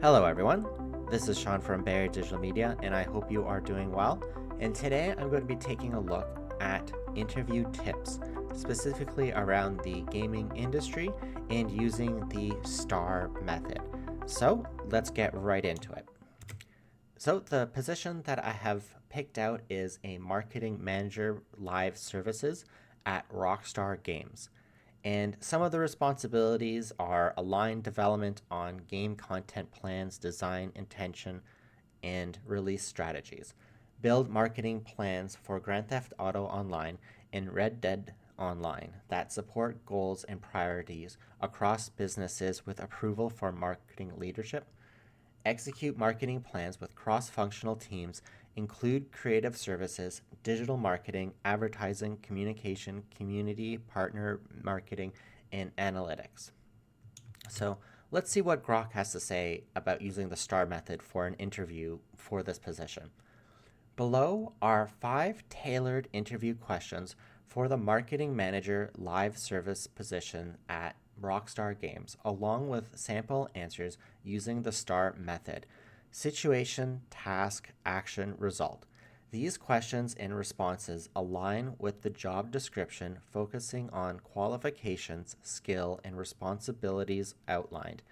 Hello, everyone. This is Sean from Bay Area Digital Media, and I hope you are doing well. And today I'm going to be taking a look at interview tips, specifically around the gaming industry and using the STAR method. So let's get right into it. So the position that I have picked out is a marketing manager live services at Rockstar Games. And some of the responsibilities are align development on game content plans, design intention, and release strategies. Build marketing plans for Grand Theft Auto Online and Red Dead Online that support goals and priorities across businesses with approval for marketing leadership. Execute marketing plans with cross functional teams, include creative services, digital marketing, advertising, communication, community, partner marketing, and analytics. So let's see what Grok has to say about using the STAR method for an interview for this position. Below are 5 tailored interview questions for the marketing manager live service position at Rockstar Games, along with sample answers using the STAR method: situation, task, action, result. These questions and responses align with the job description, focusing on qualifications, skill, and responsibilities outlined,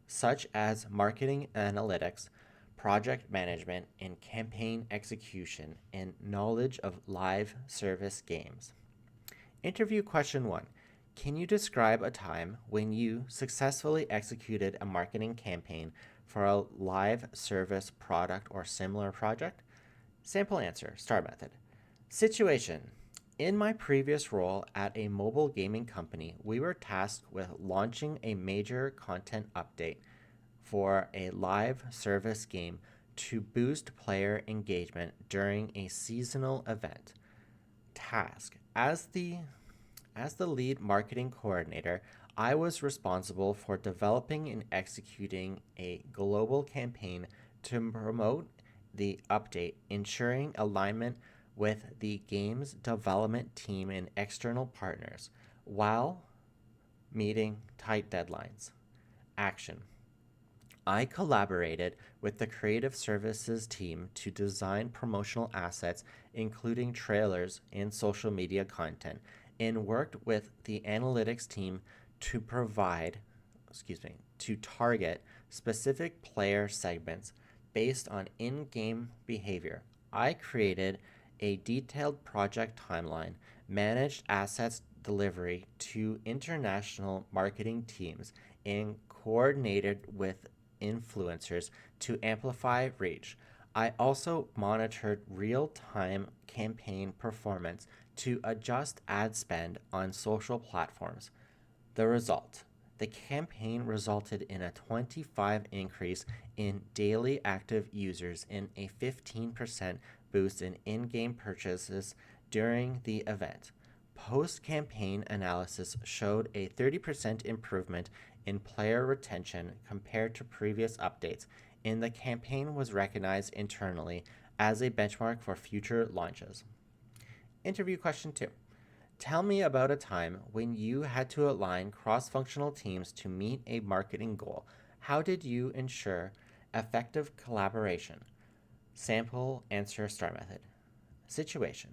such as marketing analytics, project management, and campaign execution, and knowledge of live service games. Interview question 1. Can you describe a time when you successfully executed a marketing campaign for a live service product or similar project? Sample answer, STAR method. Situation. In my previous role at a mobile gaming company, we were tasked with launching a major content update for a live service game to boost player engagement during a seasonal event. Task. As the lead marketing coordinator, I was responsible for developing and executing a global campaign to promote the update, ensuring alignment with the game's development team and external partners while meeting tight deadlines. Action. I collaborated with the creative services team to design promotional assets, including trailers and social media content, and worked with the analytics team to to target specific player segments based on in-game behavior. I created a detailed project timeline, managed assets delivery to international marketing teams, and coordinated with influencers to amplify reach. I also monitored real time campaign performance to adjust ad spend on social platforms. The result: the campaign resulted in a 25 increase in daily active users and a 15% boost in in-game purchases during the event. Post-campaign analysis showed a 30% improvement in player retention compared to previous updates, and the campaign was recognized internally as a benchmark for future launches. Interview question 2. Tell me about a time when you had to align cross functional teams to meet a marketing goal. How did you ensure effective collaboration? Sample answer, STAR method. Situation.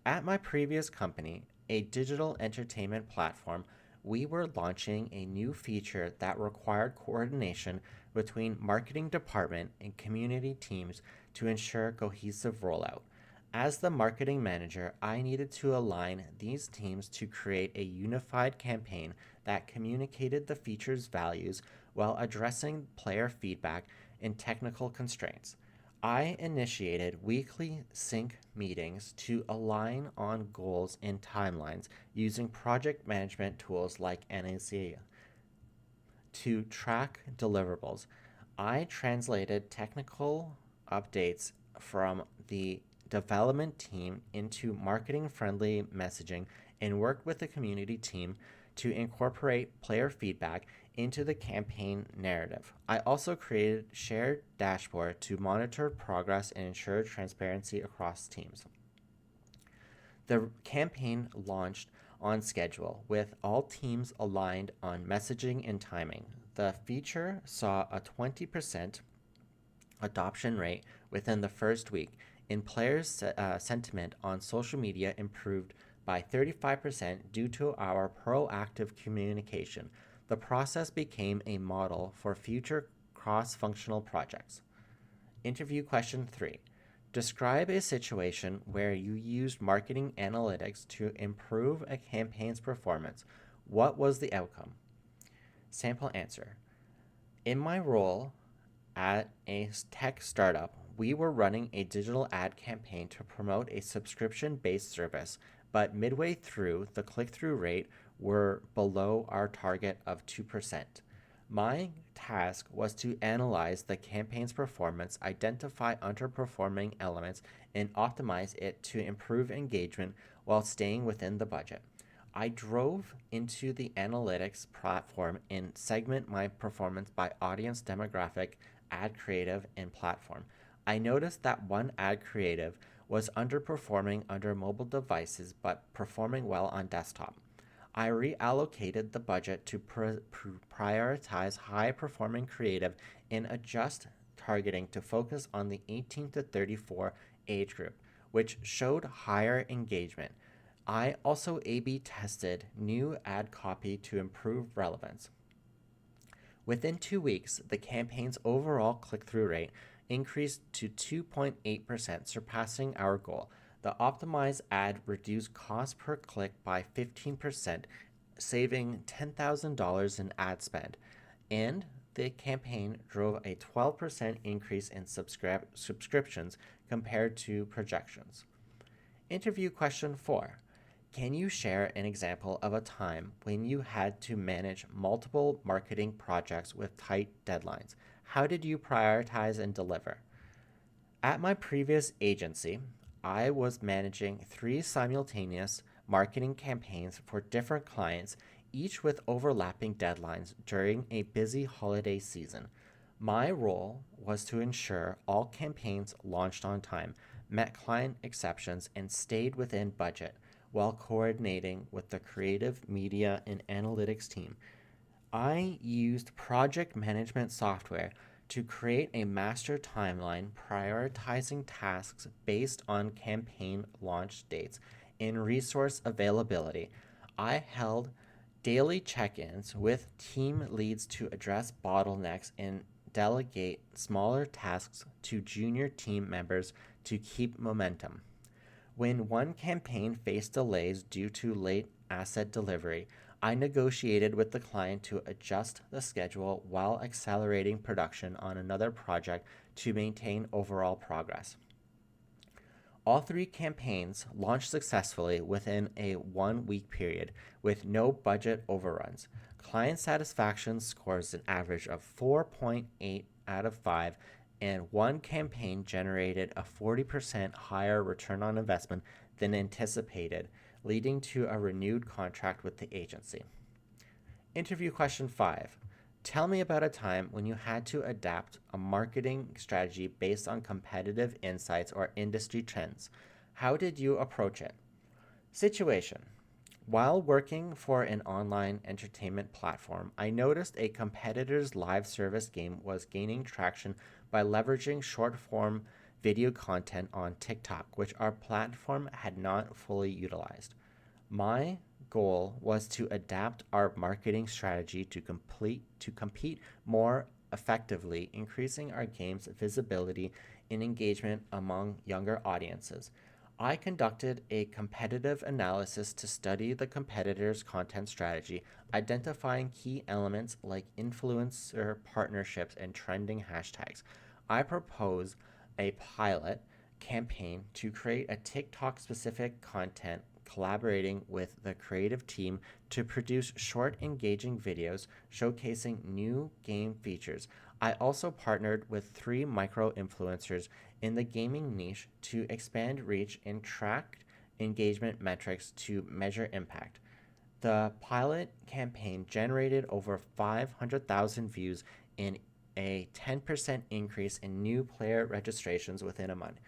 At my previous company, a digital entertainment platform, we were launching a new feature that required coordination between marketing department and community teams to ensure cohesive rollout. As the marketing manager, I needed to align these teams to create a unified campaign that communicated the feature's values while addressing player feedback and technical constraints. I initiated weekly sync meetings to align on goals and timelines using project management tools like Anasia to track deliverables. I translated technical updates from the development team into marketing friendly messaging and worked with the community team to incorporate player feedback into the campaign narrative. I also created shared dashboard to monitor progress and ensure transparency across teams. The campaign launched on schedule with all teams aligned on messaging and timing. the feature saw a 20% adoption rate within the first week, and players' sentiment on social media improved by 35% due to our proactive communication. The process became a model for future cross functional projects. Interview question 3. Describe a situation where you used marketing analytics to improve a campaign's performance. What was the outcome? Sample answer. In my role at a tech startup, we were running a digital ad campaign to promote a subscription-based service, but midway through, the click-through rate were below our target of 2%. My task was to analyze the campaign's performance, identify underperforming elements, and optimize it to improve engagement while staying within the budget. I drove into the analytics platform and segment my performance by audience demographic, ad creative, and platform. I noticed that one ad creative was underperforming under mobile devices but performing well on desktop. I reallocated the budget to prioritize high performing creative and adjust targeting to focus on the 18 to 34 age group, which showed higher engagement. I also A/B tested new ad copy to improve relevance. Within 2 weeks, the campaign's overall click-through rate increased to 2.8%, surpassing our goal. The optimized ad reduced cost per click by 15%, saving $10,000 in ad spend, and the campaign drove a 12% increase in subscriptions compared to projections. Interview question 4. Can you share an example of a time when you had to manage multiple marketing projects with tight deadlines? How did you prioritize and deliver? At my previous agency, I was managing 3 simultaneous marketing campaigns for different clients, each with overlapping deadlines during a busy holiday season. My role was to ensure all campaigns launched on time, met client exceptions, and stayed within budget while coordinating with the creative, media, and analytics team. I used project management software to create a master timeline prioritizing tasks based on campaign launch dates and resource availability. I held daily check ins with team leads to address bottlenecks and delegate smaller tasks to junior team members to keep momentum. When one campaign faced delays due to late asset delivery, I negotiated with the client to adjust the schedule while accelerating production on another project to maintain overall progress. All 3 campaigns launched successfully within a 1-week period with no budget overruns. Client satisfaction scores an average of 4.8 out of 5, and one campaign generated a 40% higher return on investment than anticipated, leading to a renewed contract with the agency. Interview question 5. Tell me about a time when you had to adapt a marketing strategy based on competitive insights or industry trends. How did you approach it? Situation. While working for an online entertainment platform, I noticed a competitor's live service game was gaining traction by leveraging short-form video content on TikTok, which our platform had not fully utilized. My goal was to adapt our marketing strategy to compete more effectively, increasing our game's visibility and engagement among younger audiences. I conducted a competitive analysis to study the competitor's content strategy, identifying key elements like influencer partnerships and trending hashtags. I proposed a pilot campaign to create a TikTok specific content, collaborating with the creative team to produce short, engaging videos showcasing new game features. I also partnered with 3 micro influencers in the gaming niche to expand reach and track engagement metrics to measure impact. The pilot campaign generated over 500,000 views and a 10% increase in new player registrations within a month.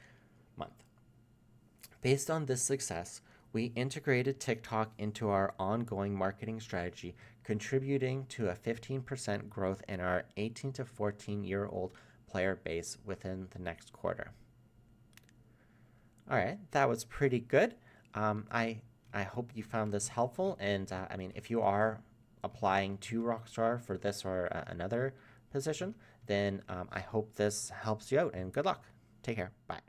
Based on this success, We integrated TikTok into our ongoing marketing strategy, contributing to a 15% growth in our 18 to 14-year-old player base within the next quarter. All right, that was pretty good. I hope you found this helpful, and I mean, if you are applying to Rockstar for this or another position, then I hope this helps you out. And good luck. Take care. Bye.